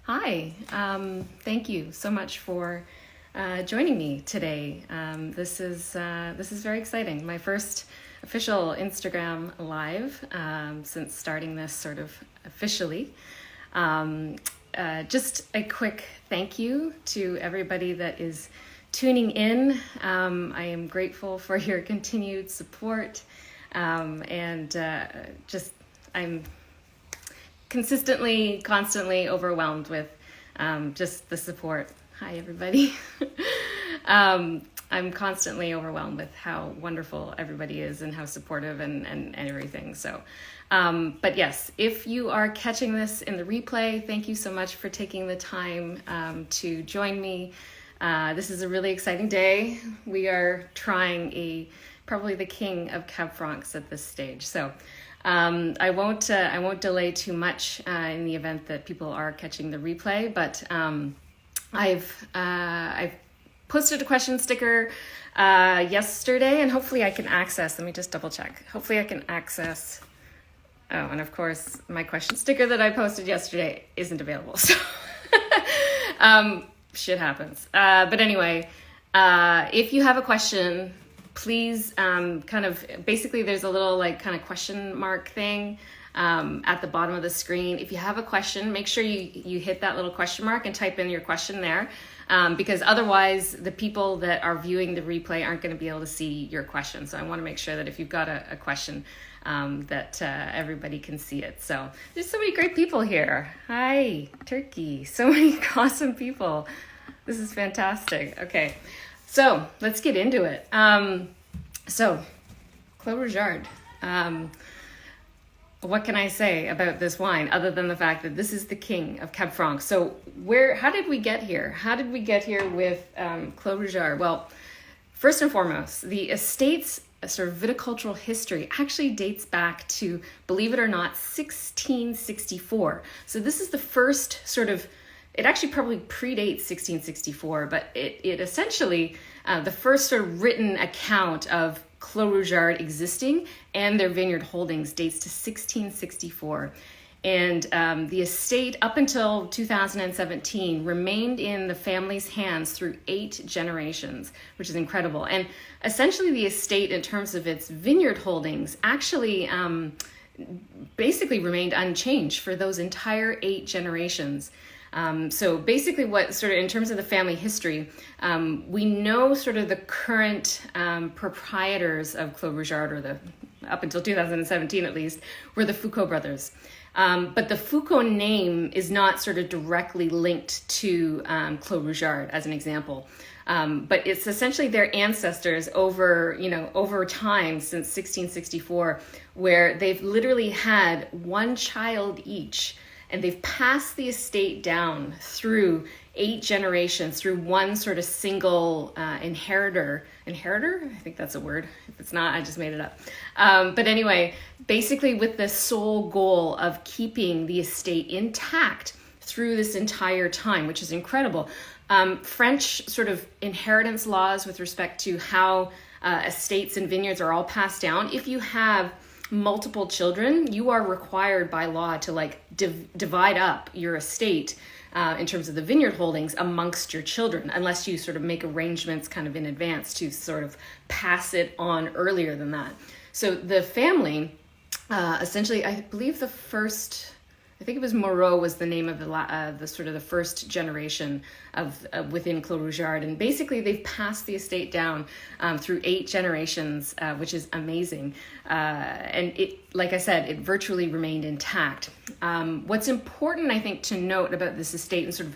Hi, thank you so much for joining me today. This is very exciting. My first official Instagram live since starting this sort of officially. Just a quick thank you to everybody that is tuning in. I am grateful for your continued support, and I'm constantly overwhelmed with just the support. Hi, everybody. I'm constantly overwhelmed with how wonderful everybody is and how supportive and everything. So, but yes, if you are catching this in the replay, thank you so much for taking the time to join me. This is a really exciting day. We are trying probably the king of Cab Francs at this stage. So I won't delay too much in the event that people are catching the replay, but I've posted a question sticker yesterday, and hopefully I can access, let me just double check. Hopefully I can access, and of course my question sticker that I posted yesterday isn't available. So shit happens. But anyway, if you have a question, please basically there's a little kind of question mark thing at the bottom of the screen. If you have a question, make sure you hit that little question mark and type in your question there, because otherwise the people that are viewing the replay aren't going to be able to see your question. So I want to make sure that if you've got a question, that everybody can see it. So there's so many great people here. Hi, Turkey. So many awesome people. This is fantastic. Okay. So let's get into it. So Clos Rougeard. What can I say about this wine other than the fact that this is the king of Cab Franc? So how did we get here? How did we get here with Clos Rougeard? Well, first and foremost, the estate's sort of viticultural history actually dates back to, believe it or not, 1664. So this is the first it actually probably predates 1664, but it essentially, the first sort of written account of Clos Rougeard existing and their vineyard holdings dates to 1664. And the estate, up until 2017, remained in the family's hands through 8 generations, which is incredible. And essentially the estate, in terms of its vineyard holdings, actually basically remained unchanged for those entire 8 generations. So basically what sort of, in terms of the family history, we know sort of the current proprietors of Clos Rougeard, up until 2017 at least, were the Foucault brothers. But the Foucault name is not sort of directly linked to Clos Rougeard, as an example. But it's essentially their ancestors over time since 1664, where they've literally had one child each. And they've passed the estate down through 8 generations, through one sort of single inheritor. Inheritor? I think that's a word. If it's not, I just made it up. But anyway, basically with the sole goal of keeping the estate intact through this entire time, which is incredible. French sort of inheritance laws with respect to how estates and vineyards are all passed down. If you have multiple children, you are required by law to divide up your estate in terms of the vineyard holdings amongst your children, unless you sort of make arrangements kind of in advance to sort of pass it on earlier than that. So the family, essentially, I believe I think it was Moreau was the name of the first generation of within Clos Rougeard, and basically they've passed the estate down through 8 generations, which is amazing. And it, like I said, it virtually remained intact. What's important, I think, to note about this estate, and sort of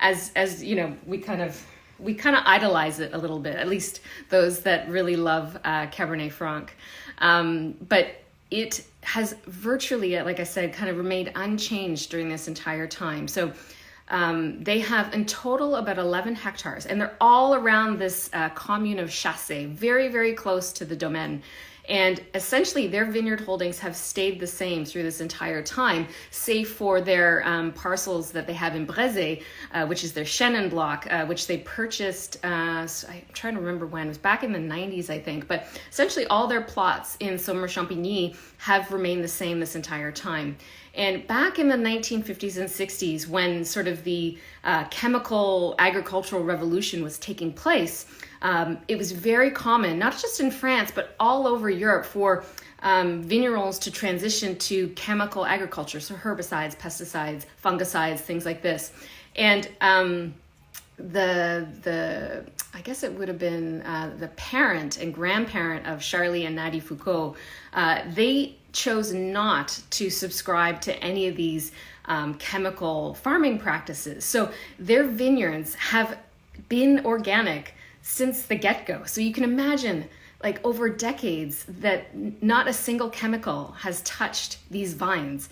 as you know, we kind of idolize it a little bit, at least those that really love Cabernet Franc, but it has virtually, like I said, kind of remained unchanged during this entire time. So they have in total about 11 hectares, and they're all around this commune of Chave, very, very close to the domaine. And essentially their vineyard holdings have stayed the same through this entire time, save for their parcels that they have in Brezé, which is their Chenin block, which they purchased, I'm trying to remember when, it was back in the 90s, I think. But essentially all their plots in Saumur-Champigny have remained the same this entire time. And back in the 1950s and 60s, when sort of the chemical agricultural revolution was taking place, it was very common, not just in France, but all over Europe, for vignerons to transition to chemical agriculture, so herbicides, pesticides, fungicides, things like this. And I guess it would have been the parent and grandparent of Charly and Nady Foucault, they chose not to subscribe to any of these chemical farming practices. So their vineyards have been organic since the get-go. So you can imagine, like, over decades that not a single chemical has touched these vines.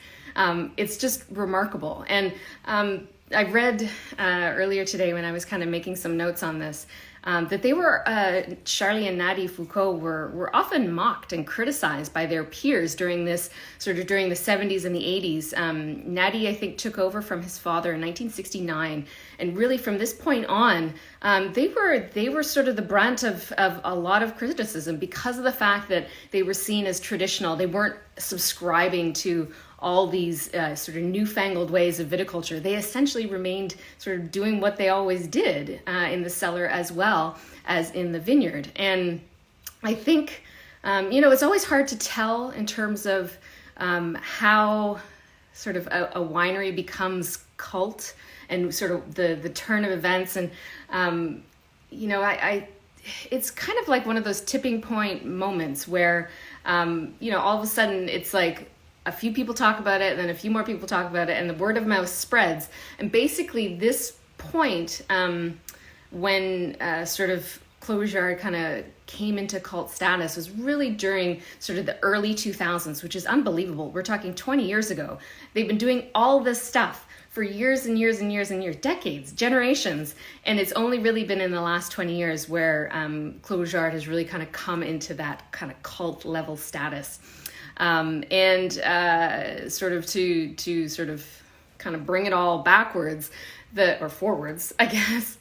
It's just remarkable. And I read earlier today when I was kind of making some notes on this, that they were, Charly and Nady Foucault were often mocked and criticized by their peers during the 70s and the 80s. Nady, I think, took over from his father in 1969. And really from this point on, they were sort of the brunt of a lot of criticism because of the fact that they were seen as traditional. They weren't subscribing to all these sort of newfangled ways of viticulture. They essentially remained sort of doing what they always did in the cellar as well as in the vineyard. And I think, it's always hard to tell in terms of how sort of a winery becomes cult and sort of the turn of events. And, it's kind of like one of those tipping point moments where, all of a sudden it's like, a few people talk about it, and then a few more people talk about it, and the word of mouth spreads. And basically this point, when sort of Clos Rougeard kind of came into cult status, was really during sort of the early 2000s, which is unbelievable. We're talking 20 years ago. They've been doing all this stuff for years and years and years and years, decades, generations. And it's only really been in the last 20 years where Clos Rougeard has really kind of come into that kind of cult level status. And sort of to sort of kind of bring it all backwards, or forwards, I guess.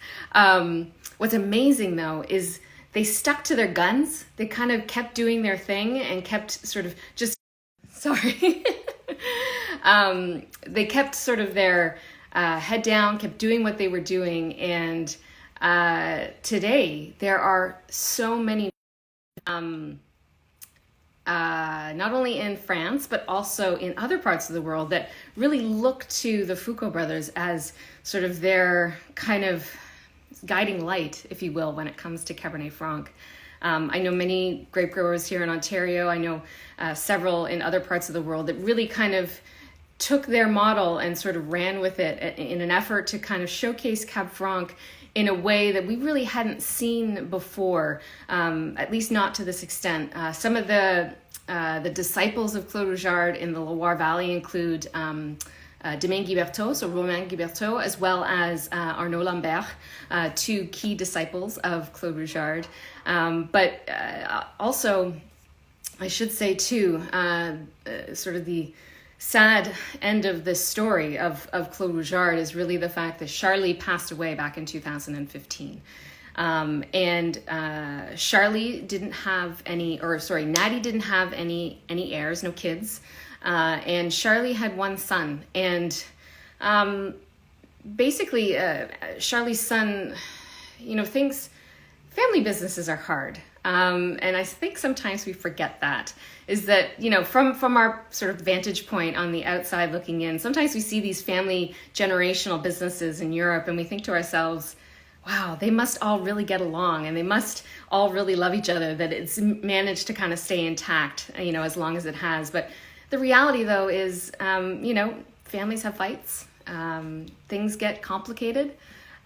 What's amazing though is they stuck to their guns. They kind of kept doing their thing and kept sort of they kept sort of their head down, kept doing what they were doing. And today there are so many not only in France, but also in other parts of the world that really look to the Foucault brothers as sort of their kind of guiding light, if you will, when it comes to Cabernet Franc. I know many grape growers here in Ontario. I know several in other parts of the world that really kind of took their model and sort of ran with it in an effort to kind of showcase Cab Franc in a way that we really hadn't seen before, at least not to this extent. Some of the disciples of Clos Rougeard in the Loire Valley include Domaine Guiberteau, so Romain Guiberteau, as well as Arnaud Lambert, two key disciples of Clos Rougeard. But also, I should say too, sort of the sad end of this story of Clos Rougeard is really the fact that Charly passed away back in 2015. And Charly didn't have Nady didn't have any heirs, no kids. And Charly had one son. And basically, Charly's son, family businesses are hard. And I think sometimes we forget that, is that, from our sort of vantage point on the outside looking in, sometimes we see these family generational businesses in Europe and we think to ourselves, wow, they must all really get along and they must all really love each other, that it's managed to kind of stay intact, as long as it has. But the reality though is, families have fights, things get complicated.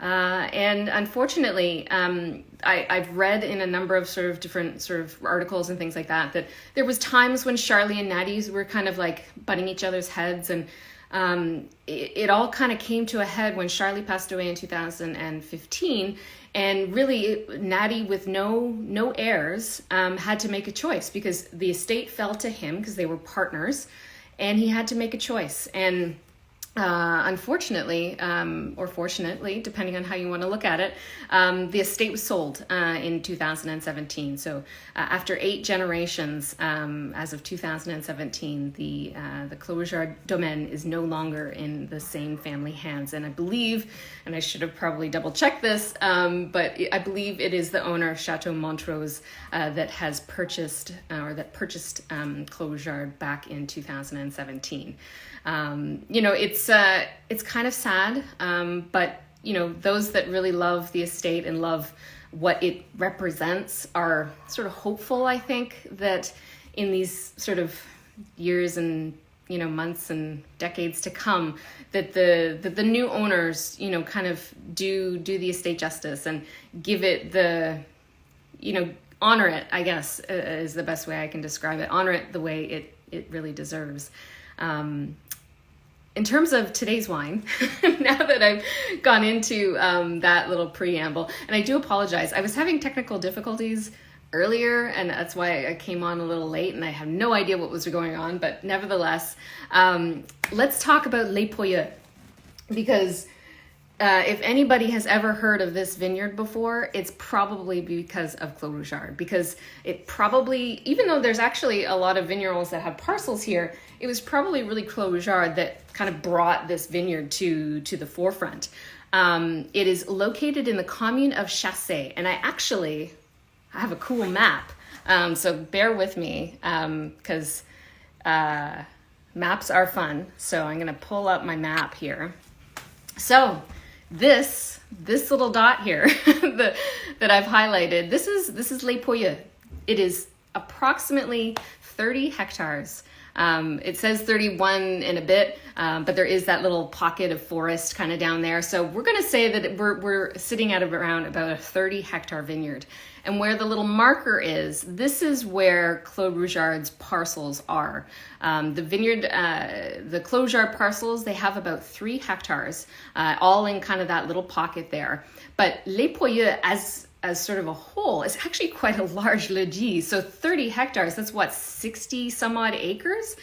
And unfortunately, I've read in a number of sort of different sort of articles and things like that there was times when Charly and Nady were kind of like butting each other's heads, and it all kind of came to a head when Charly passed away in 2015, and really Nady, with no heirs, had to make a choice because the estate fell to him because they were partners, and he had to make a choice. And Unfortunately, or fortunately, depending on how you want to look at it, the estate was sold in 2017. So after 8 generations, as of 2017, the Clos Rougeard domaine is no longer in the same family hands. And I believe, and I should have probably double checked this, but I believe it is the owner of Chateau Montrose that has purchased Clos Rougeard back in 2017. It's kind of sad, but those that really love the estate and love what it represents are sort of hopeful, I think, that in these sort of years and months and decades to come, that the new owners kind of do the estate justice and give it the honor it, I guess, is the best way I can describe it. Honor it the way it really deserves. In terms of today's wine, now that I've gone into that little preamble, and I do apologize, I was having technical difficulties earlier, and that's why I came on a little late, and I have no idea what was going on, but nevertheless, let's talk about Les Poyeux, because if anybody has ever heard of this vineyard before, it's probably because of Clos Rougeard, because it probably, even though there's actually a lot of vignerons that have parcels here, it was probably really Clos Rougeard that kind of brought this vineyard to the forefront. It is located in the commune of Chave, and I have a cool map, so bear with me, because maps are fun. So I'm going to pull up my map here. So this little dot here that I've highlighted, this is Les Poyeux. It is approximately 30 hectares. It says 31 in a bit, but there is that little pocket of forest kind of down there. So we're going to say that we're sitting at around about a 30 hectare vineyard. And where the little marker is, this is where Clos Rougeard's parcels are. The vineyard, the Clos Rougeard parcels, they have about 3 hectares, all in kind of that little pocket there. But Les Poyeux, as sort of a whole, is actually quite a large logis. So 30 hectares, that's what, 60 some odd acres?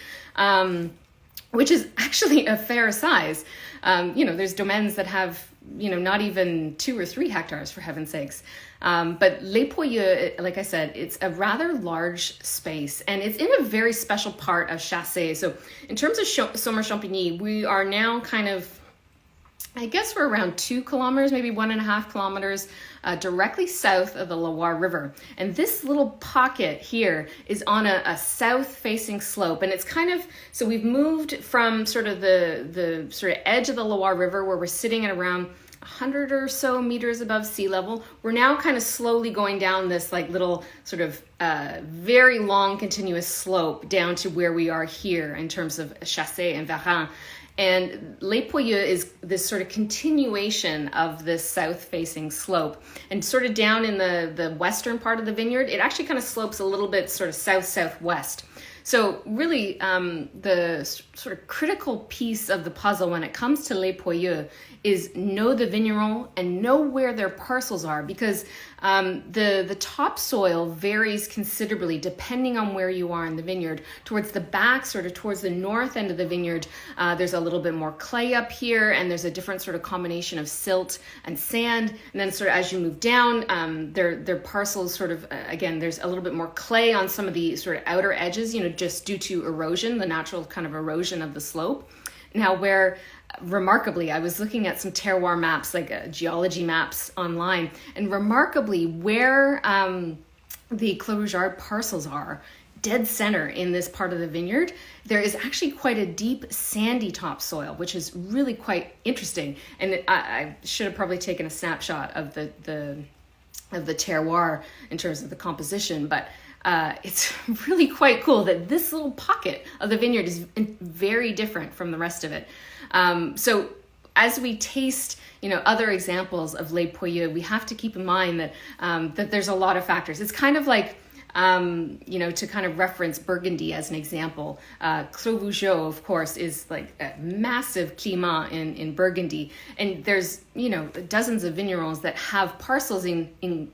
Which is actually a fair size. There's domaines that have, not even 2 or 3 hectares, for heaven's sakes. But Les Poyeux, like I said, it's a rather large space, and it's in a very special part of Chave. So in terms of Saumur-Champigny, we are now kind of, I guess we're around 2 kilometers, maybe 1.5 kilometers, directly south of the Loire River. And this little pocket here is on a south-facing slope. And it's kind of, so we've moved from sort of the sort of edge of the Loire River, where we're sitting at around 100 or so meters above sea level. We're now kind of slowly going down this like little sort of very long continuous slope down to where we are here in terms of Chave and Varennes. And Les Poyeux is this sort of continuation of this south-facing slope. And sort of down in the western part of the vineyard, it actually kind of slopes a little bit sort of south-southwest. So really, the sort of critical piece of the puzzle when it comes to Les Poyeux is know the vigneron and know where their parcels are, because the topsoil varies considerably depending on where you are in the vineyard. Towards the back, sort of towards the north end of the vineyard, there's a little bit more clay up here, and there's a different sort of combination of silt and sand. And then sort of as you move down, their parcels sort of, again, there's a little bit more clay on some of the sort of outer edges, just due to erosion, the natural kind of erosion of the slope. Now, where remarkably, I was looking at some terroir maps, like geology maps online, and remarkably where the Clos Rougeard parcels are, dead center in this part of the vineyard, there is actually quite a deep sandy topsoil, which is really quite interesting. And I should have probably taken a snapshot of the terroir in terms of the composition, but it's really quite cool that this little pocket of the vineyard is very different from the rest of it. So as we taste, other examples of Les Poyeux, we have to keep in mind that that there's a lot of factors. It's kind of like, to kind of reference Burgundy as an example. Clos Rougeard, of course, is like a massive climat in Burgundy. And there's, dozens of vignerons that have parcels in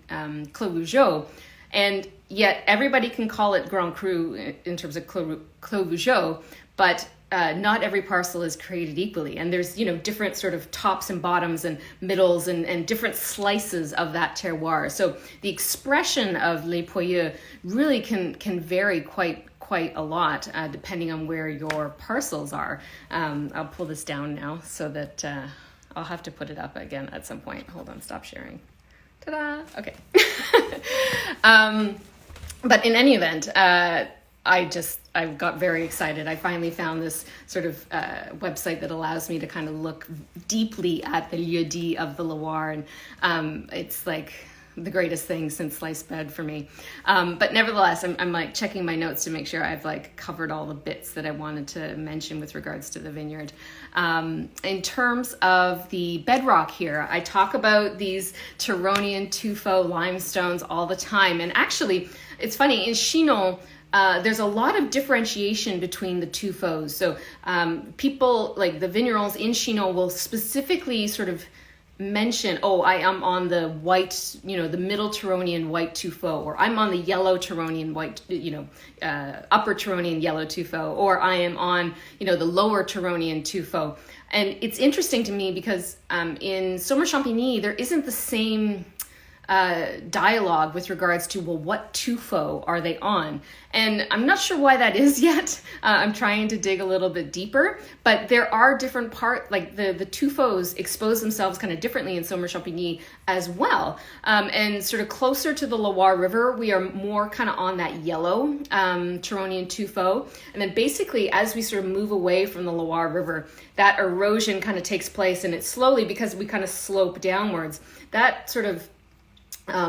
Clos Rougeard. And yet everybody can call it Grand Cru in terms of Clos Rougeard, but not every parcel is created equally, and there's different sort of tops and bottoms and middles and different slices of that terroir. So the expression of Les Poyeux really can vary quite a lot depending on where your parcels are. I'll pull this down now so that I'll have to put it up again at some point. Hold on, stop sharing. Ta-da! Okay. But in any event, I got very excited. I finally found this sort of website that allows me to kind of look deeply at the lieu-dit of the Loire, and it's like the greatest thing since sliced bread for me. But nevertheless, I'm like checking my notes to make sure I've like covered all the bits that I wanted to mention with regards to the vineyard. In terms of the bedrock here, I talk about these Turonian tuffeau limestones all the time. And actually, it's funny, in Chinon, there's a lot of differentiation between the tuffeaus. So people, like the vignerons in Chinon, will specifically sort of mention, oh, I am on the white, the middle Turonian white tuffeau, or I'm on the yellow Turonian white, upper Turonian yellow tuffeau, or I am on, the lower Turonian tuffeau. And it's interesting to me because in Saumur-Champigny, there isn't the same dialogue with regards to, well, what tuffeau are they on? And I'm not sure why that is yet. I'm trying to dig a little bit deeper, but there are different like the tuffeaus expose themselves kind of differently in Saumur-Champigny as well. And sort of closer to the Loire River, we are more kind of on that yellow Turonian tuffeau. And then basically as we sort of move away from the Loire River, that erosion kind of takes place, and it's slowly, because we kind of slope downwards, that sort of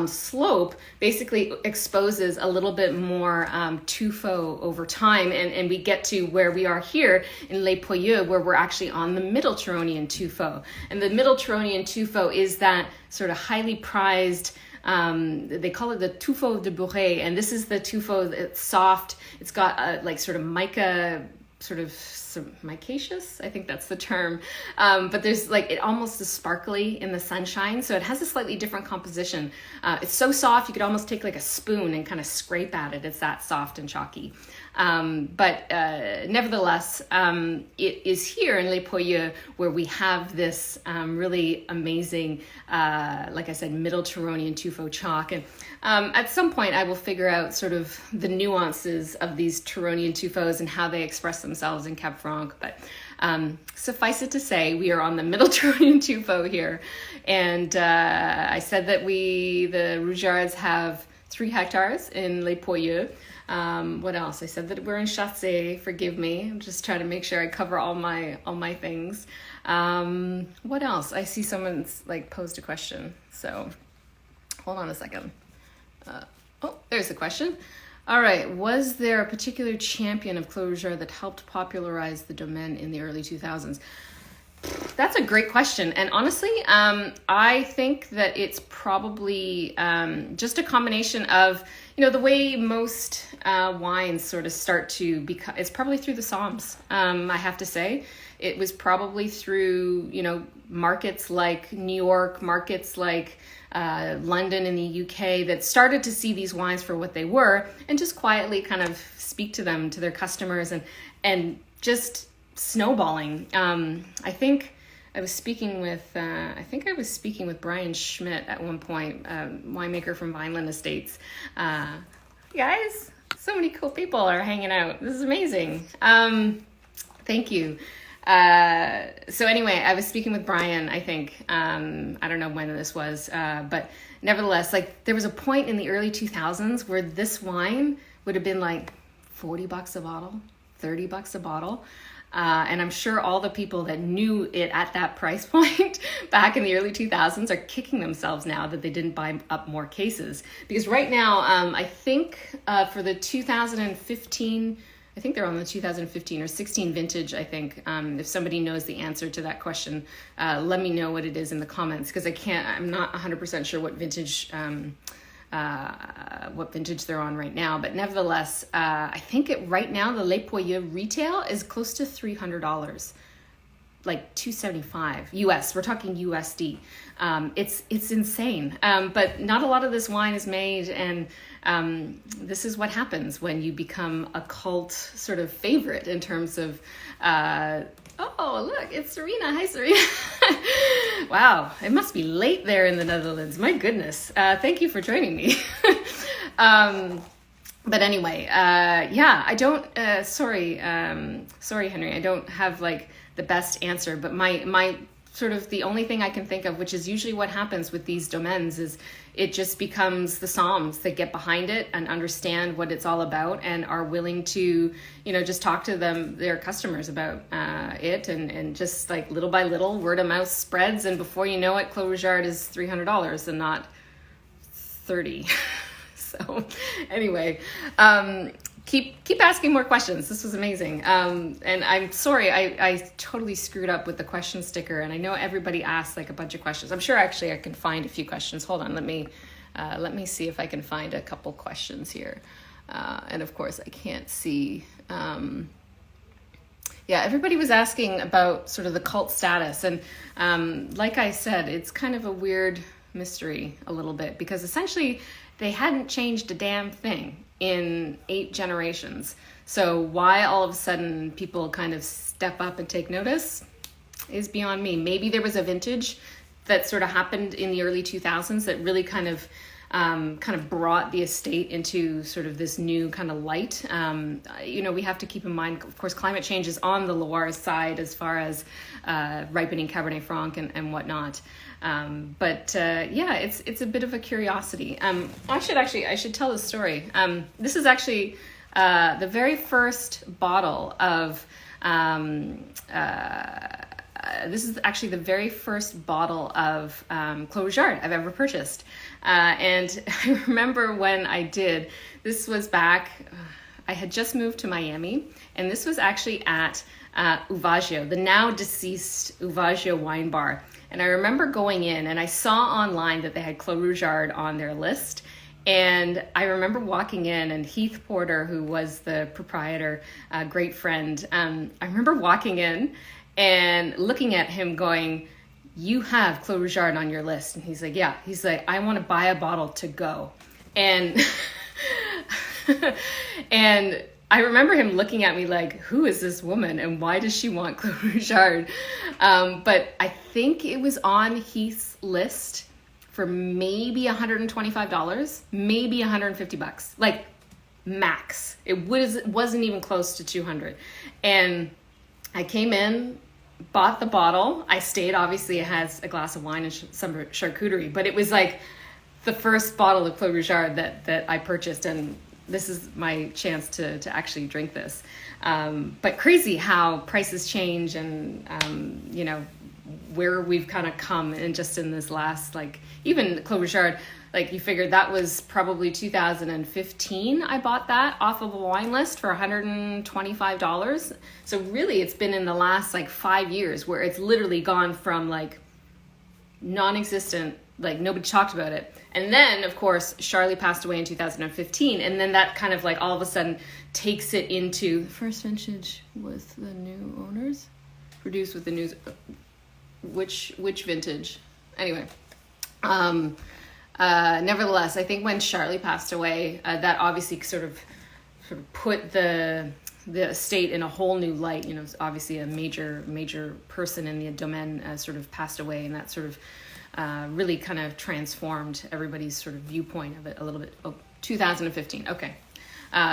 slope basically exposes a little bit more tuffeau over time, and we get to where we are here in Les Poyeux, where we're actually on the middle Turonian tuffeau. And the middle Turonian tuffeau is that sort of highly prized, they call it the Tuffeau de Bourret, and this is the tuffeau that's soft. It's got like sort of mica, sort of micaceous, I think that's the term, but there's like, it almost is sparkly in the sunshine, so it has a slightly different composition. It's so soft you could almost take like a spoon and kind of scrape at it. It's that soft and chalky. But nevertheless, it is here in Les Poyeux where we have this really amazing, like I said, middle Turonian tuffeau chalk. And at some point I will figure out sort of the nuances of these Turonian tuffeaus and how they express themselves in Cab Franc. But suffice it to say, we are on the middle Turonian tuffeau here. And I said that the Rougeards have 3 hectares in Les Poyeux. What else? I said that we're in Chassé. Forgive me. I'm just trying to make sure I cover all my things. What else? I see someone's like posed a question. So hold on a second. There's the question. All right. Was there a particular champion of Clos Rougeard that helped popularize the domaine in the early 2000s? That's a great question. And honestly, I think that it's probably just a combination of, the way most wines sort of start to become, it's probably through the Psalms, I have to say. It was probably through, markets like New York, markets like London in the UK that started to see these wines for what they were and just quietly kind of speak to them, to their customers, and just snowballing. I think I was speaking with Brian Schmidt at one point, winemaker from Vineland Estates. Guys, so many cool people are hanging out. This is amazing. Thank you. So anyway, I was speaking with Brian, I think, I don't know when this was, but nevertheless, like there was a point in the early 2000s where this wine would have been like $40 a bottle, $30 a bottle. And I'm sure all the people that knew it at that price point back in the early 2000s are kicking themselves now that they didn't buy up more cases. Because right now, I think for the 2015, I think they're on the 2015 or 16 vintage, I think. If somebody knows the answer to that question, let me know what it is in the comments, because I'm not 100% sure what vintage they're on right now. But nevertheless, I think right now the Les Poyeux retail is close to $300 like 275 US. We're talking USD. It's insane. But not a lot of this wine is made, and this is what happens when you become a cult sort of favorite in terms of oh, look, it's Serena. Hi, Serena. Wow, it must be late there in the Netherlands. My goodness. Thank you for joining me. But anyway, yeah, I don't, sorry, Henry, I don't have like the best answer, but my sort of the only thing I can think of, which is usually what happens with these domaines, is it just becomes the Psalms that get behind it and understand what it's all about and are willing to, just talk to their customers about it, and just like little by little, word of mouth spreads, and before you know it, Clos Rougeard is $300 and not 30. So anyway, keep asking more questions. This was amazing. And I'm sorry, I totally screwed up with the question sticker, and I know everybody asked like a bunch of questions. I'm sure actually I can find a few questions. Hold on, let me see if I can find a couple questions here. And of course I can't see. Yeah, everybody was asking about sort of the cult status, and like I said, it's kind of a weird mystery a little bit, because essentially they hadn't changed a damn thing in 8 generations. So why all of a sudden people kind of step up and take notice is beyond me. Maybe there was a vintage that sort of happened in the early 2000s that really kind of brought the estate into sort of this new kind of light. We have to keep in mind, of course, climate change is on the Loire side as far as ripening Cabernet Franc and whatnot. Yeah, it's a bit of a curiosity. I should tell the story. This is actually the very first bottle of Clos Rougeard I've ever purchased. And I remember when I did, this was back, I had just moved to Miami, and this was actually at Uvaggio, the now deceased Uvaggio wine bar. And I remember going in, and I saw online that they had Clos Rougeard on their list. And I remember walking in, and Heath Porter, who was the proprietor, a great friend, I remember walking in and looking at him going, "You have Clos Rougeard on your list?" And he's like, "Yeah." He's like, "I want to buy a bottle to go." And and I remember him looking at me like, who is this woman and why does she want Clos Rougeard? But I think it was on Heath's list for maybe $125, maybe $150, like max. It wasn't even close to 200. And I came in, bought the bottle. I stayed. Obviously, it has a glass of wine and some charcuterie, but it was like the first bottle of Clos Rougeard that I purchased, and this is my chance to actually drink this. But crazy how prices change, and where we've kind of come in just in this last, like, even Clos Rougeard, like, you figured that was probably 2015. I bought that off of a wine list for $125. So really it's been in the last like 5 years where it's literally gone from like non-existent, like nobody talked about it. And then of course, Charly passed away in 2015. And then that kind of like all of a sudden takes it into the first vintage with the new owners, produced with the new, which vintage? Anyway, nevertheless, I think when Charly passed away, that obviously sort of put the estate in a whole new light. Obviously a major person in the domaine sort of passed away, and that sort of really kind of transformed everybody's sort of viewpoint of it a little bit. 2015. Okay.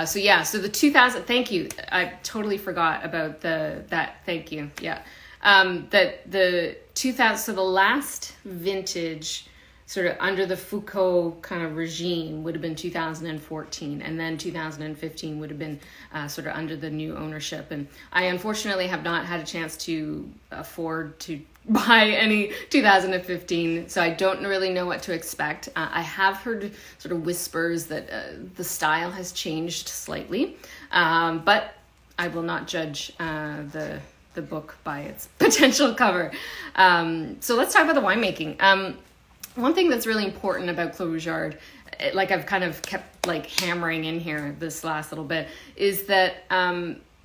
So the 2000, thank you. I totally forgot about that. Thank you. Yeah. That the 2000, so the last vintage sort of under the Foucault kind of regime would have been 2014, and then 2015 would have been sort of under the new ownership. And I unfortunately have not had a chance to afford to buy any 2015, so I don't really know what to expect. I have heard sort of whispers that the style has changed slightly, but I will not judge the book by its potential cover. So let's talk about the winemaking. One thing that's really important about Clos Rougeard, like I've kind of kept like hammering in here this last little bit, is that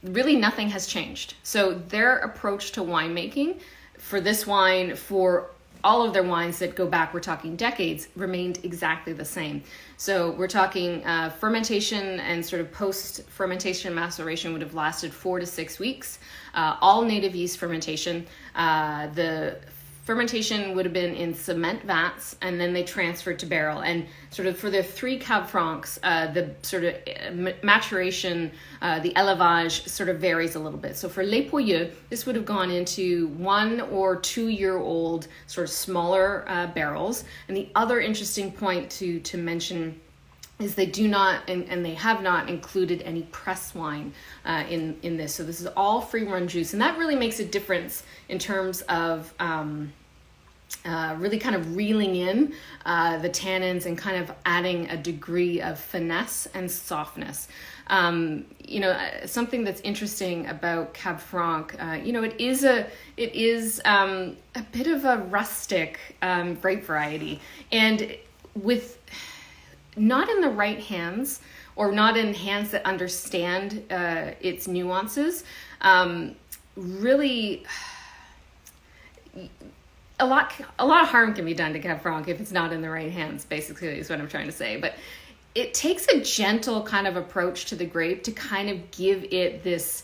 really nothing has changed. So their approach to winemaking for this wine, for all of their wines that go back, we're talking decades, remained exactly the same. So we're talking fermentation and sort of post-fermentation maceration would have lasted 4 to 6 weeks. All native yeast fermentation. The fermentation would have been in cement vats, and then they transferred to barrel. And sort of for the 3 Cab Francs, the sort of maturation, the élevage sort of varies a little bit. So for Les Poyeux, this would have gone into 1 or 2 year old sort of smaller barrels. And the other interesting point to mention is they do not, and they have not included any press wine in this. So this is all free run juice. And that really makes a difference in terms of really kind of reeling in the tannins and kind of adding a degree of finesse and softness. Something that's interesting about Cab Franc, it is a bit of a rustic grape variety, and with not in the right hands, or not in hands that understand its nuances, really a lot of harm can be done to Cab Franc if it's not in the right hands, basically, is what I'm trying to say. But it takes a gentle kind of approach to the grape to kind of give it this,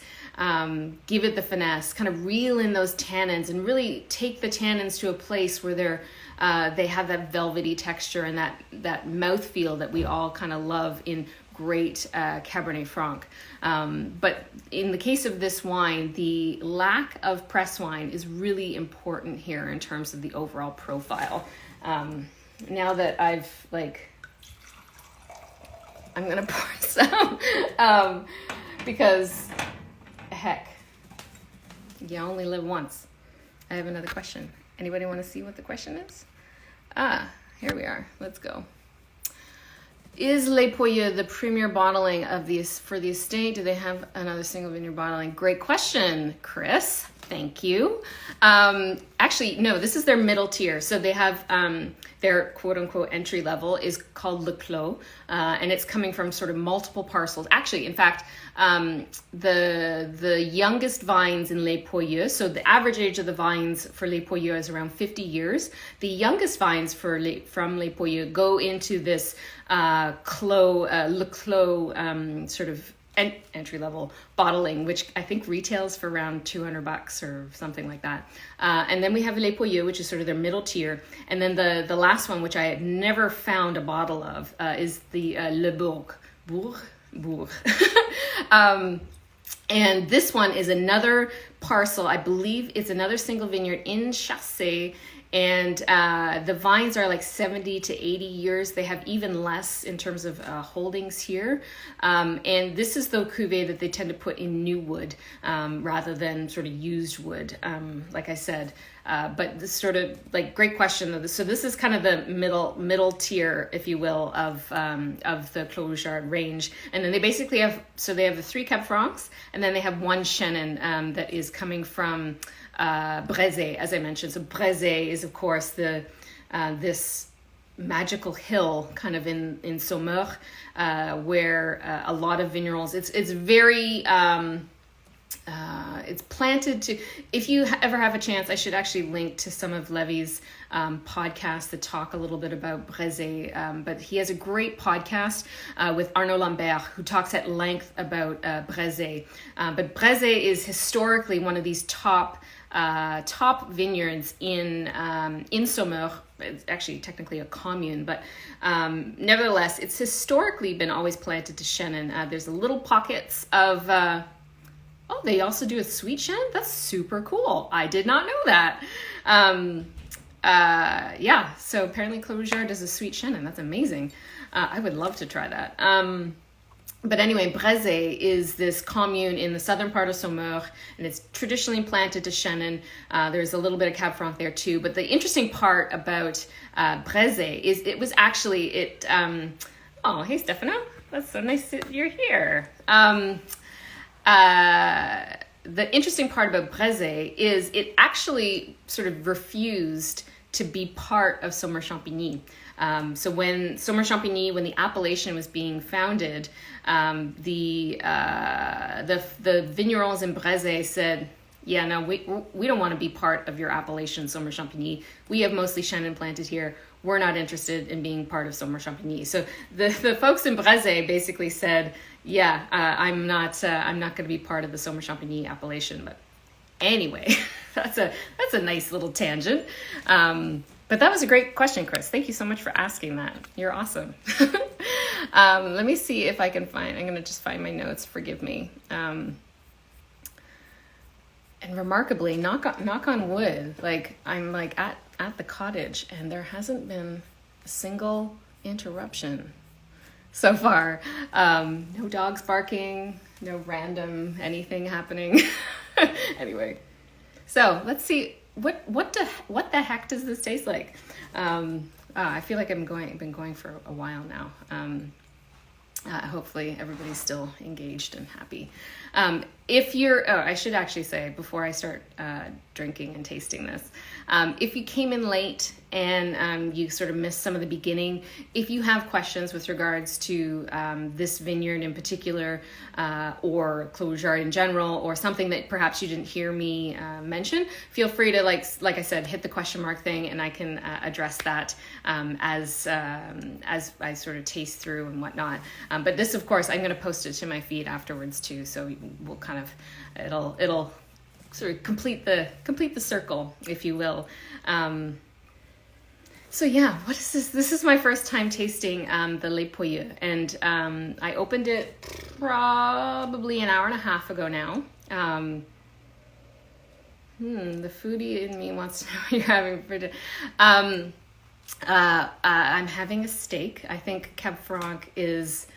give it the finesse, kind of reel in those tannins and really take the tannins to a place where they have that velvety texture and that mouthfeel that we all kind of love in great Cabernet Franc. But in the case of this wine, the lack of press wine is really important here in terms of the overall profile. Now that I'm gonna pour some because heck, you only live once. I have another question. Anybody want to see what the question is? Here we are. Let's go. Is Les Poyeux the premier bottling of for the estate? Do they have another single vineyard bottling? Great question, Chris. Thank you. Actually, no, this is their middle tier. So they have their quote unquote entry level is called Le Clos, and it's coming from sort of multiple parcels. Actually, in fact, the youngest vines in Les Poyeux, so the average age of the vines for Les Poyeux is around 50 years. The youngest vines from Les Poyeux go into this Le Clos sort of entry-level bottling, which I think retails for around $200 or something like that. And then we have Les Poyeux, which is sort of their middle tier. And then the last one, which I had never found a bottle of, is the Le Bourg. And this one is another parcel. I believe it's another single vineyard in Chassé. And the vines are like 70 to 80 years. They have even less in terms of holdings here. And this is the cuvee that they tend to put in new wood rather than sort of used wood, like I said. But this sort of great question. So this is kind of the middle tier, if you will, of the Clos Rougeard range. And then they basically have the 3 Cab Francs, and then they have 1 Chenin that is coming from Brezé, as I mentioned. So Brezé is, of course, this magical hill kind of in Saumur, where a lot of vignerons. It's very it's planted to. If you ever have a chance, I should actually link to some of Levy's podcasts that talk a little bit about Brezé. But he has a great podcast with Arnaud Lambert, who talks at length about Brezé. But Brezé is historically one of these top vineyards in Saumur. It's actually technically a commune, but nevertheless, it's historically been always planted to Chenin. There's little pockets of. They also do a sweet Chenin? That's super cool. I did not know that. So apparently Clos Rougeard does a sweet Chenin. That's amazing. I would love to try that. But anyway, Brezé is this commune in the southern part of Saumur, and it's traditionally planted to Chenin. There's a little bit of Cab Franc there too. But the interesting part about Brezé is it was actually, hey Stefano, that's so nice that you're here. The interesting part about Brezé is it actually sort of refused to be part of Saumur-Champigny. So when Saumur-Champigny, when the appellation was being founded, the vignerons in Brezé said, yeah, no, we don't want to be part of your appellation, Saumur-Champigny. We have mostly Chenin planted here. We're not interested in being part of Saumur-Champigny. So the folks in Brezé basically said, yeah, I'm not going to be part of the Saumur-Champigny appellation. But anyway, that's a nice little tangent. But that was a great question, Chris. Thank you so much for asking that. You're awesome. Let me see if I can I'm going to just find my notes. Forgive me. And remarkably, knock on wood, like I'm like at the cottage and there hasn't been a single interruption so far. No dogs barking, no random anything happening. Anyway, so let's see what the heck does this taste like? I feel like I've been going for a while now. Hopefully everybody's still engaged and happy. I should actually say before I start drinking and tasting this, if you came in late and you sort of missed some of the beginning, if you have questions with regards to this vineyard in particular, or Clos Rougeard in general, or something that perhaps you didn't hear me mention, feel free to like I said, hit the question mark thing, and I can address that as I sort of taste through and whatnot. But this, of course, I'm going to post it to my feed afterwards too, so we'll kind of it'll sort of complete the circle, if you will. So yeah, what is this? This is my first time tasting the Les Poyeux, and I opened it probably an hour and a half ago now. The foodie in me wants to know what you're having for dinner. I'm having a steak. I think Cab Franc is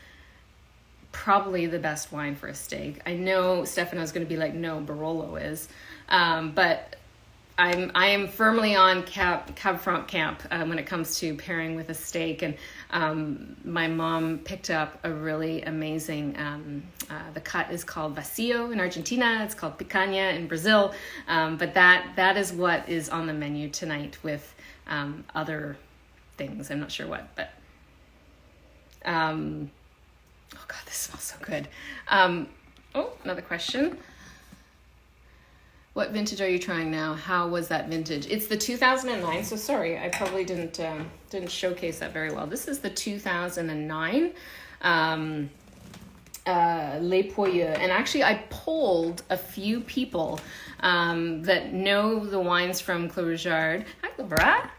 probably the best wine for a steak. I know Stefano's going to be like, no, Barolo is. But I am firmly on Cab Franc camp when it comes to pairing with a steak. And my mom picked up a really amazing, the cut is called Vacío in Argentina. It's called Picanha in Brazil. But that is what is on the menu tonight with other things. I'm not sure what, but oh God, this smells so good. Another question. What vintage are you trying now? How was that vintage? It's the 2009. So sorry, I probably didn't showcase that very well. This is the 2009 Les Poyeux. And actually, I polled a few people that know the wines from Clos Rougeard. Hi, Labra.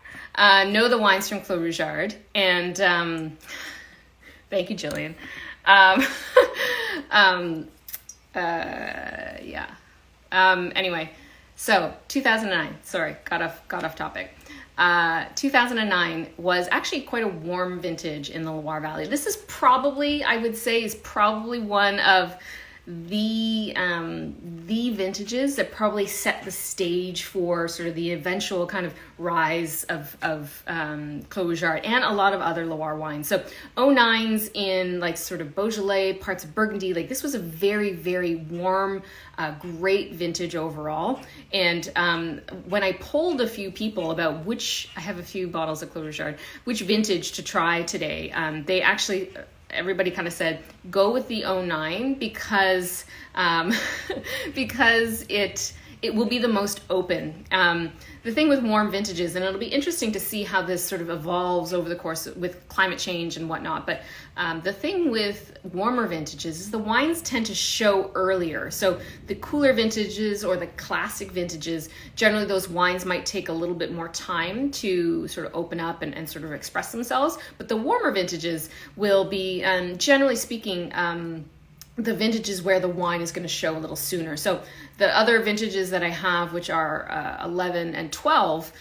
Know the wines from Clos Rougeard. And thank you, Jillian. Yeah. Anyway, so 2009, sorry, got off topic. 2009 was actually quite a warm vintage in the Loire Valley. This is probably, I would say, one of the vintages that probably set the stage for sort of the eventual kind of rise of Clos Rougeard and a lot of other Loire wines. So 09s in like sort of Beaujolais, parts of Burgundy, like this was a very, very warm, great vintage overall. And when I polled a few people about I have a few bottles of Clos Rougeard, which vintage to try today, they actually... Everybody kind of said, go with the 09 because it will be the most open. The thing with warm vintages, and it'll be interesting to see how this sort of evolves over the course with climate change and whatnot, but the thing with warmer vintages is the wines tend to show earlier. So the cooler vintages or the classic vintages, generally those wines might take a little bit more time to sort of open up and sort of express themselves. But the warmer vintages will be, generally speaking, the vintages where the wine is going to show a little sooner. So the other vintages that I have, which are 11 and 12,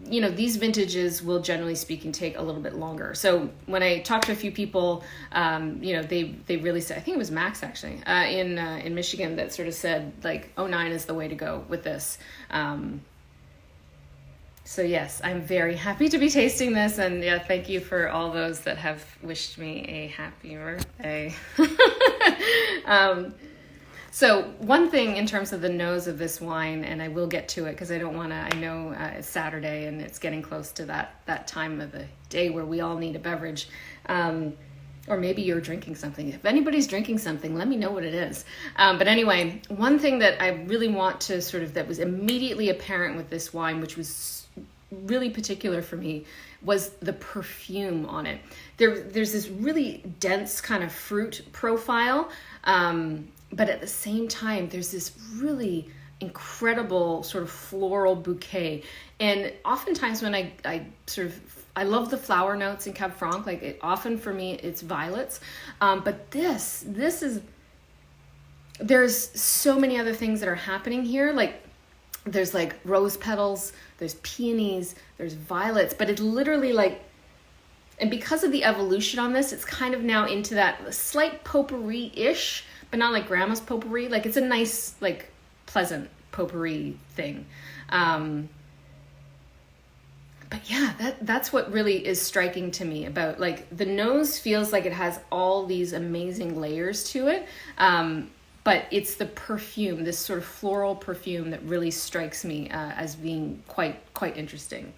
these vintages will generally speaking take a little bit longer. So when I talked to a few people, they really said, I think it was Max actually, in Michigan, that sort of said like 09 is the way to go with this. So yes, I'm very happy to be tasting this, and yeah, thank you for all those that have wished me a happy birthday. So one thing in terms of the nose of this wine, and I will get to it because I don't want to, I know it's Saturday and it's getting close to that time of the day where we all need a beverage. Or maybe you're drinking something. If anybody's drinking something, let me know what it is. But anyway, one thing that I really want to that was immediately apparent with this wine, which was really particular for me, was the perfume on it. There's this really dense kind of fruit profile, but at the same time, there's this really incredible sort of floral bouquet. And oftentimes when I love the flower notes in Cab Franc. Often for me, it's violets. But this is, there's so many other things that are happening here. There's rose petals, there's peonies, there's violets, but it's literally and because of the evolution on this, it's kind of now into that slight potpourri-ish, but not like grandma's potpourri. It's a nice, pleasant potpourri thing. But yeah, that's what really is striking to me about, the nose feels like it has all these amazing layers to it. But it's the perfume, this sort of floral perfume, that really strikes me as being quite interesting.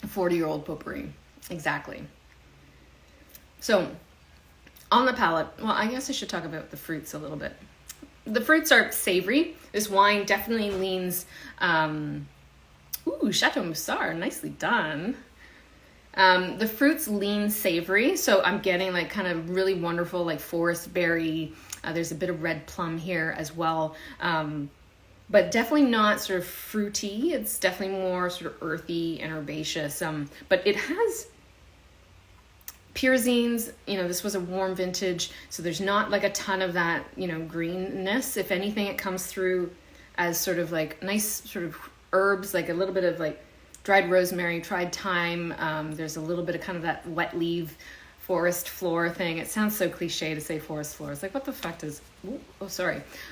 A 40-year-old potpourri, exactly. So on the palate, well, I guess I should talk about the fruits a little bit. The fruits are savory. This wine definitely leans, Chateau Moussard, nicely done. The fruits lean savory, so I'm getting kind of really wonderful forest berry. There's a bit of red plum here as well, but definitely not sort of fruity. It's definitely more sort of earthy and herbaceous. But it has pyrazines. This was a warm vintage, so there's not a ton of that greenness. If anything, it comes through as sort of nice sort of herbs, a little bit of dried rosemary, dried thyme. There's a little bit of kind of that wet leaf forest floor thing. It sounds so cliche to say forest floor. It's what the fuck does,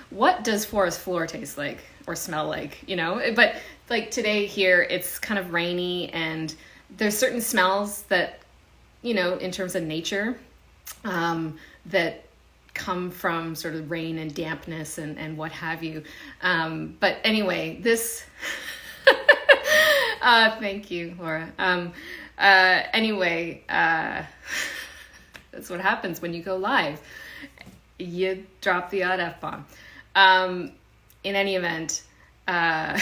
what does forest floor taste like or smell like, But today here, it's kind of rainy, and there's certain smells that, in terms of nature, that come from sort of rain and dampness and what have you. But anyway, this... thank you, Laura. Anyway, that's what happens when you go live. You drop the odd F-bomb. In any event, the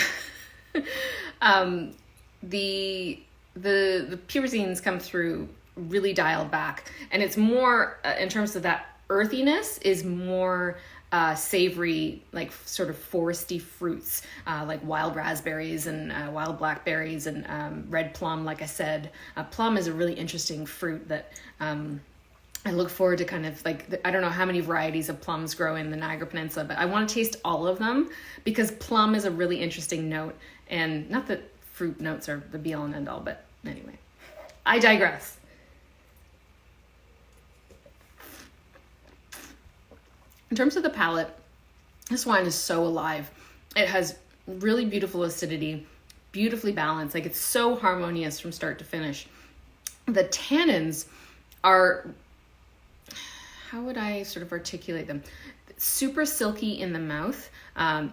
pyrazines come through really dialed back, and it's more in terms of that earthiness is more savory, sort of foresty fruits, like wild raspberries and wild blackberries and red plum. Like I said, plum is a really interesting fruit that I look forward to kind of I don't know how many varieties of plums grow in the Niagara Peninsula, but I want to taste all of them because plum is a really interesting note. And not that fruit notes are the be all and end all, but anyway, I digress. In terms of the palate, this wine is so alive. It has really beautiful acidity, beautifully balanced. It's so harmonious from start to finish. The tannins are, how would I sort of articulate them? Super silky in the mouth.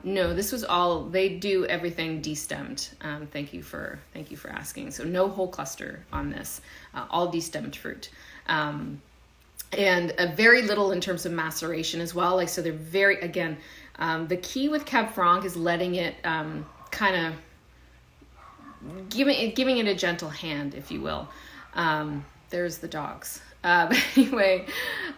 No, this was all, they do everything destemmed. Thank you for asking. So no whole cluster on this, all destemmed fruit. And a very little in terms of maceration as well. So they're very, again, the key with Cab Franc is letting it kind of giving it a gentle hand, if you will. There's the dogs. Anyway,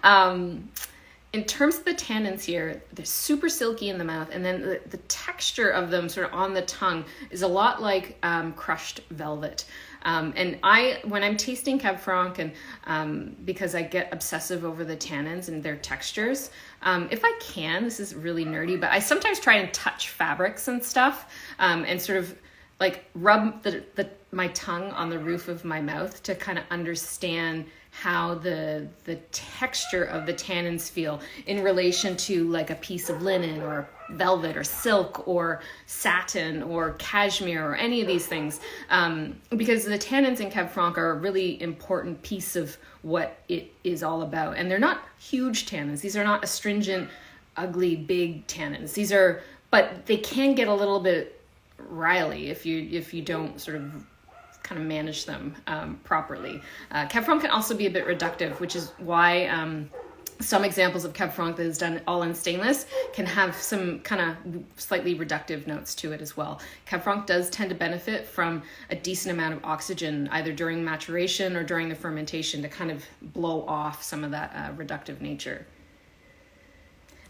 in terms of the tannins here, they're super silky in the mouth, and then the texture of them sort of on the tongue is a lot like crushed velvet. And when I'm tasting Cab Franc, and because I get obsessive over the tannins and their textures, if I can, this is really nerdy, but I sometimes try and touch fabrics and stuff, and sort of rub my tongue on the roof of my mouth to kind of understand how the texture of the tannins feel in relation to a piece of linen or a velvet or silk or satin or cashmere or any of these things, because the tannins in Cab Franc are a really important piece of what it is all about. And they're not huge tannins. These are not astringent, ugly, big tannins. These are, but they can get a little bit riley if you don't sort of kind of manage them properly. Cab Franc can also be a bit reductive, which is why some examples of Cab Franc that is done all in stainless can have some kind of slightly reductive notes to it as well. Cab Franc does tend to benefit from a decent amount of oxygen, either during maturation or during the fermentation, to kind of blow off some of that reductive nature.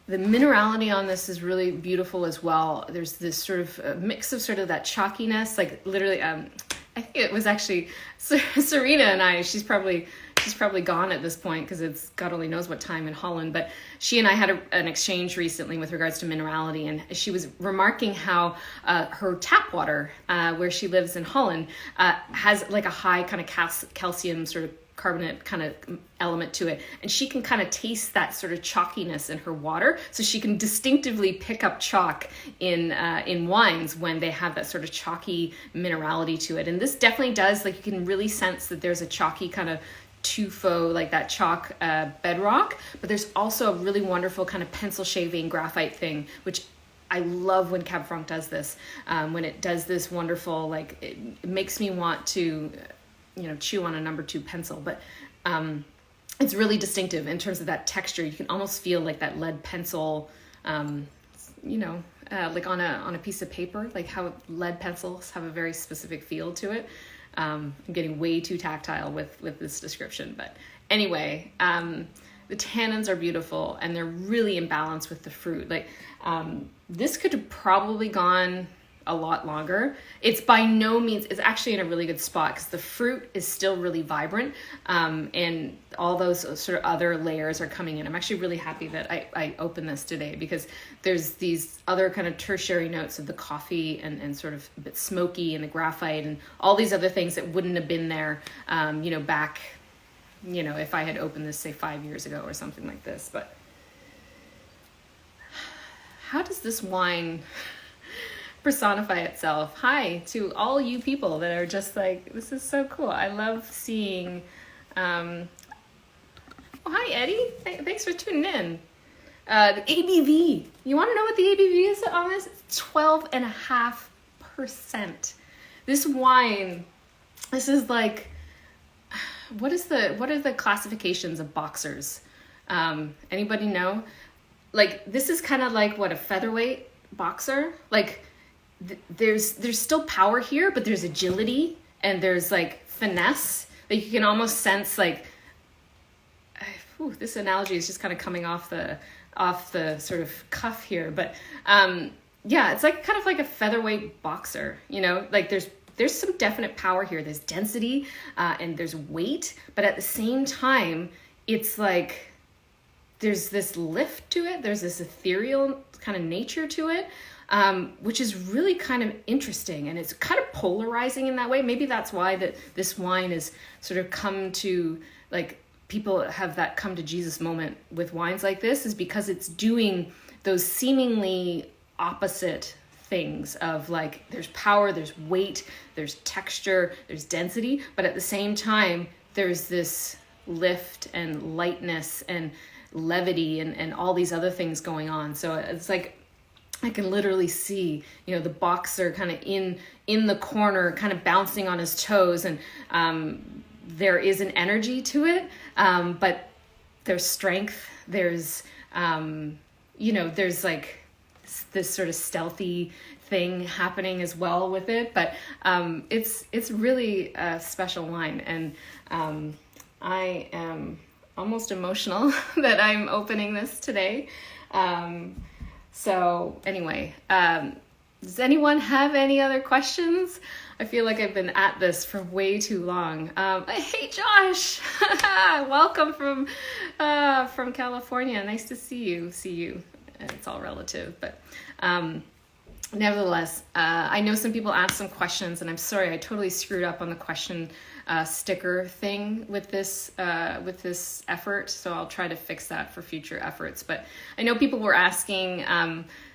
The minerality on this is really beautiful as well. There's this sort of mix of sort of that chalkiness, like literally, I think it was actually Serena and I, she's probably gone at this point because it's God only knows what time in Holland, but she and I had an exchange recently with regards to minerality, and she was remarking how her tap water, where she lives in Holland, has like a high kind of calcium sort of carbonate kind of element to it, and she can kind of taste that sort of chalkiness in her water, so she can distinctively pick up chalk in wines when they have that sort of chalky minerality to it. And this definitely does, like, you can really sense that there's a chalky kind of Tuffeau, like that chalk bedrock, but there's also a really wonderful kind of pencil shaving graphite thing, which I love when Cab Franc does this, when it does this wonderful, like, it makes me want to chew on a number 2 pencil, but it's really distinctive in terms of that texture. You can almost feel like that lead pencil, like on a piece of paper, like how lead pencils have a very specific feel to it. I'm getting way too tactile with this description, but anyway, the tannins are beautiful and they're really in balance with the fruit. Like, this could have probably gone a lot longer. It's by no means, it's actually in a really good spot because the fruit is still really vibrant, and all those sort of other layers are coming in. I'm actually really happy that I opened this today because there's these other kind of tertiary notes of the coffee and sort of a bit smoky and the graphite and all these other things that wouldn't have been there, back, if I had opened this, say, 5 years ago or something like this. But how does this wine personify itself? Hi to all you people that are just like, this is so cool. I love seeing, oh, hi Eddie, thanks for tuning in. The ABV, you want to know what the ABV is on this? It's 12.5%. This wine, this is like, what are the classifications of boxers? Anybody know? Like, this is kind of like what a featherweight boxer, like, there's still power here, but there's agility and there's like finesse that you can almost sense. Like, this analogy is just kind of coming off the sort of cuff here, but it's like kind of like a featherweight boxer, like there's some definite power here. There's density and there's weight, but at the same time, it's like there's this lift to it. There's this ethereal kind of nature to it. Which is really kind of interesting, and it's kind of polarizing in that way. Maybe that's why that this wine is sort of come to, like, people have that come to Jesus moment with wines like this, is because it's doing those seemingly opposite things of, like, there's power, there's weight, there's texture, there's density, but at the same time, there's this lift and lightness and levity and all these other things going on. So it's like, I can literally see, the boxer kind of in the corner, kind of bouncing on his toes, and there is an energy to it, but there's strength. There's, there's like this sort of stealthy thing happening as well with it. But it's really a special wine, and I am almost emotional that I'm opening this today. So anyway, does anyone have any other questions? I feel like I've been at this for way too long. Hey Josh, welcome from California. Nice to see you. It's all relative, but nevertheless, I know some people asked some questions, and I'm sorry, I totally screwed up on the question sticker thing with this effort, so I'll try to fix that for future efforts. But I know people were asking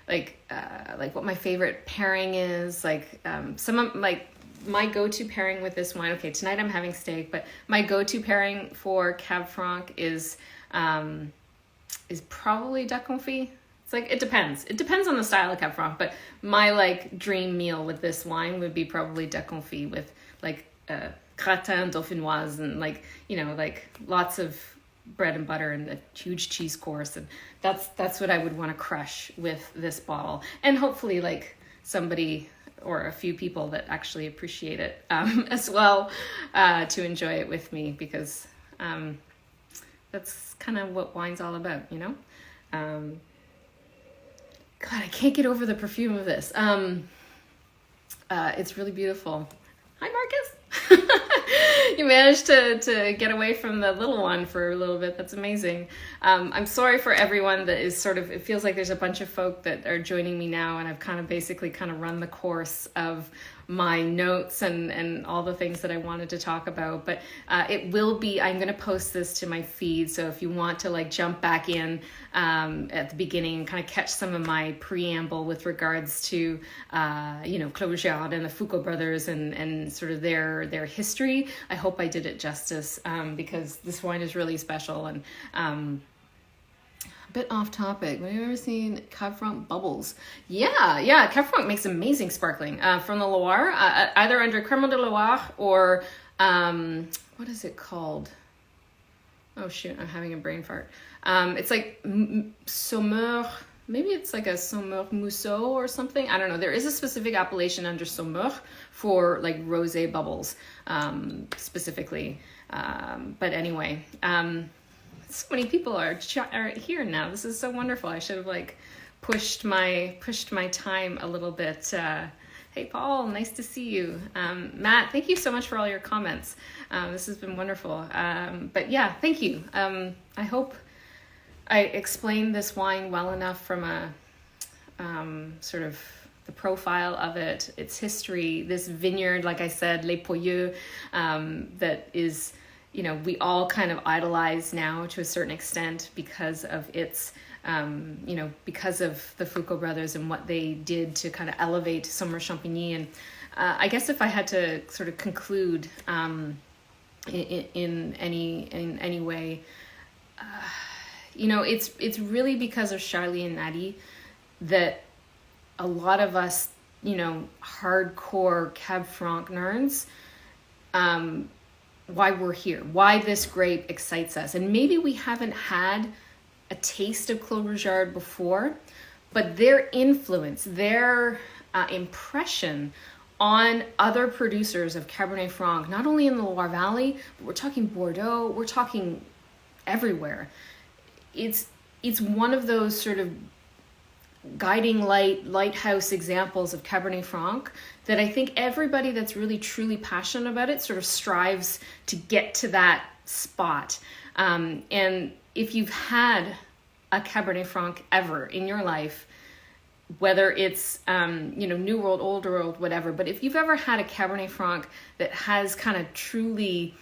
what my favorite pairing is. Some of my go-to pairing with this wine. Okay, tonight I'm having steak, but my go-to pairing for Cab Franc is probably duck confit. It's it depends. It depends on the style of Cab Franc, but my dream meal with this wine would be probably duck confit with gratin dauphinoise and lots of bread and butter and a huge cheese course, and that's what I would want to crush with this bottle, and hopefully somebody or a few people that actually appreciate it as well to enjoy it with me, because that's kind of what wine's all about, God, I can't get over the perfume of this. It's really beautiful. Hi, Marcus. You managed to get away from the little one for a little bit. That's amazing. I'm sorry for everyone that is it feels like there's a bunch of folk that are joining me now, and I've basically run the course of my notes and all the things that I wanted to talk about. But it will be, I'm going to post this to my feed. So if you want to jump back in at the beginning and catch some of my preamble with regards to, Clos Rougeard and the Foucault brothers and sort of their history, I hope I did it justice, because this wine is really special. And bit off topic. Have you ever seen Cab Franc bubbles? Yeah. Cab Franc makes amazing sparkling from the Loire, either under Crème de Loire or what is it called? Oh shoot, I'm having a brain fart. It's Saumur. Maybe it's a Saumur Mousseau or something. I don't know. There is a specific appellation under Saumur for rosé bubbles specifically. But anyway. So many people are here now. This is so wonderful. I should have pushed my time a little bit. Hey Paul, nice to see you. Matt, thank you so much for all your comments. This has been wonderful. But yeah, thank you. I hope I explained this wine well enough from a sort of the profile of it, its history, this vineyard, like I said, Les Poyeux, that is, we all idolize now to a certain extent because of its, because of the Foucault brothers and what they did to elevate Saumur-Champigny. And I guess if I had to sort of conclude in any way, it's really because of Charly and Nady that a lot of us, hardcore Cab Franc nerds, why we're here, why this grape excites us. And maybe we haven't had a taste of Clos Rougeard before, but their influence, their impression on other producers of Cabernet Franc, not only in the Loire Valley, but we're talking Bordeaux, we're talking everywhere. It's one of those sort of guiding lighthouse examples of Cabernet Franc that I think everybody that's really truly passionate about it sort of strives to get to that spot. And if you've had a Cabernet Franc ever in your life, whether it's New World, Old World, whatever, but if you've ever had a Cabernet Franc that has truly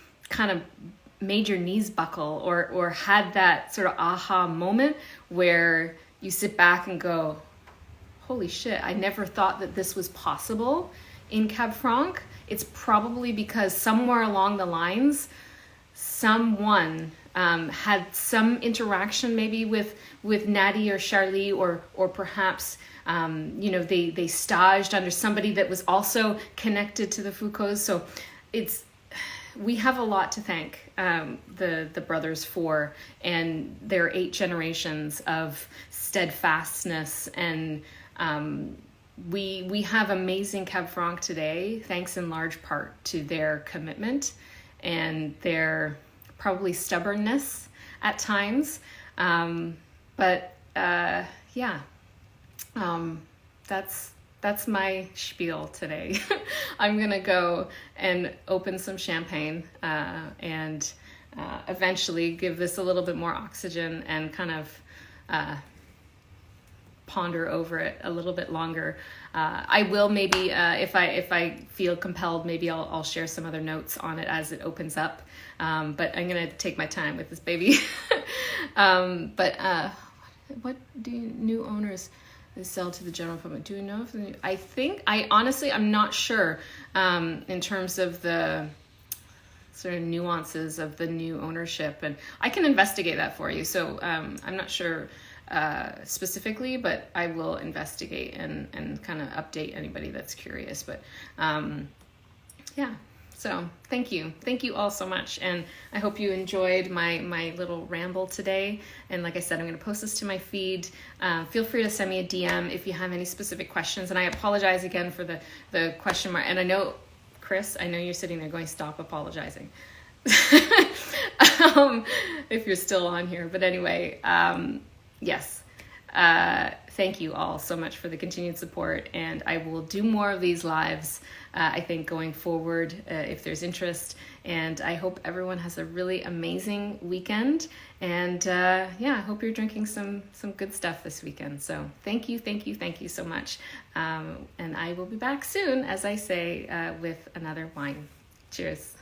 made your knees buckle or had that sort of aha moment where you sit back and go, holy shit, I never thought that this was possible in Cab Franc. It's probably because somewhere along the lines, someone had some interaction maybe with Nady or Charly, or perhaps they staged under somebody that was also connected to the Foucaults. So we have a lot to thank the brothers for, and their 8 generations of steadfastness, and we have amazing Cab Franc today, thanks in large part to their commitment and their probably stubbornness at times. That's my spiel today. I'm gonna go and open some champagne and eventually give this a little bit more oxygen and ponder over it a little bit longer. I will maybe, if I feel compelled, maybe I'll share some other notes on it as it opens up. But I'm gonna take my time with this baby. What do new owners? they sell to the general public. Do we know if I'm not sure in terms of the sort of nuances of the new ownership, and I can investigate that for you. So I'm not sure specifically, but I will investigate and kind of update anybody that's curious. But yeah, so thank you all so much, and I hope you enjoyed my little ramble today. And like I said, I'm going to post this to my feed. Feel free to send me a DM if you have any specific questions, and I apologize again for the question mark. And I know, Chris, I know you're sitting there going, stop apologizing. If you're still on here. But anyway, yes. Thank you all so much for the continued support. And I will do more of these lives, I think, going forward, if there's interest. And I hope everyone has a really amazing weekend. And I hope you're drinking some good stuff this weekend. So thank you so much. And I will be back soon, as I say, with another wine. Cheers.